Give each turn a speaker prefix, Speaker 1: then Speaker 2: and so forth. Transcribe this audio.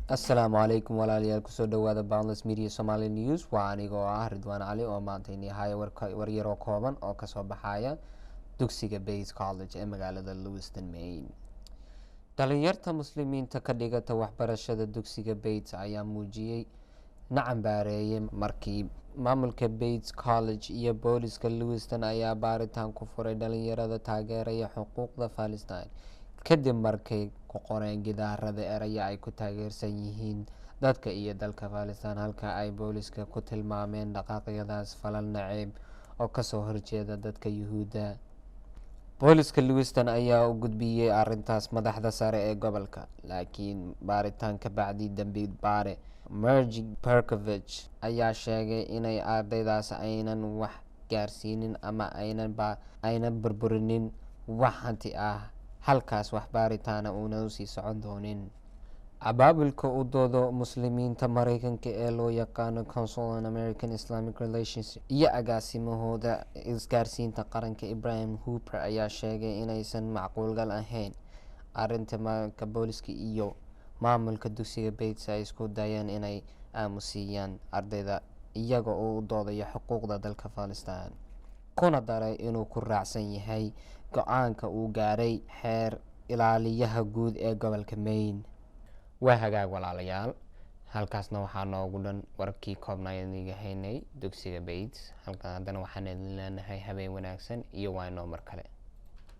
Speaker 1: Assalaamu calaykum walaalayaal kusoo dhawaada Boundless Media Somali News waa anigoo ah Ridwaan Cali oo maanta inii haya war yaroo kooban oo kasoo baxaya dugsiga Bates College ee magaalada Lewiston, Maine. Dhalinyarta muslimiinta ka dhigata waxbarashada dugsiga Bates ayaa muujiyay nacambaareeyay markii maamulka Bates College iyo booliska Lewiston ayaa baaritaan ku furay dhalinyarada taageeraya xuquuqda Palestine kadib markay ku qoreen gidaarada eraya ay ku taageersan yihiin dadka iyo dalka Palestine halka ay booliska ku tilmaameen dhaqaaqyadaas falal naceeb oo kasoo horjeeda dadka Yuhuudda. booliska Lewiston ayaa u gudbiyay arrintaas madaxda sare ee gobolka, laakiin baaritaan ka bacdi dambi baare Margie Perkovich ayaa sheegay inay ardaydaas aynan wax gaarsiinin ama aynan burburinin wax hanti ah, halkaas wax baaritaana uuna usii socon doonin. Abaabulka u doodo muslimiinta Mareykanka ee loo yaqaano Council on American Islamic Relations iyo agaasimahooda isgaarsiinta qaranka Ibrahim Hooper ayaa sheegay inaysan macquulgal ahayn arrinta marka booliska iyo maamulka dugsiga Bates ay isku dayeen inay aamusiyaan ardayda iyaga oo u doodaya xuquuqda dalka Palestine, kuna daray inuu ku raacsan yahay go-aanka uu gaaray xeer ilaaliyaha guud ee gobolka Maine. waa hagaag walaalayaal, halkaasna waxaa noogu dhan warkii koobnaa idiga haynay dugsiga Bates. halkan haddana waxaan idin leenahay habeen wanaagsan iyo waa inoo mar kale.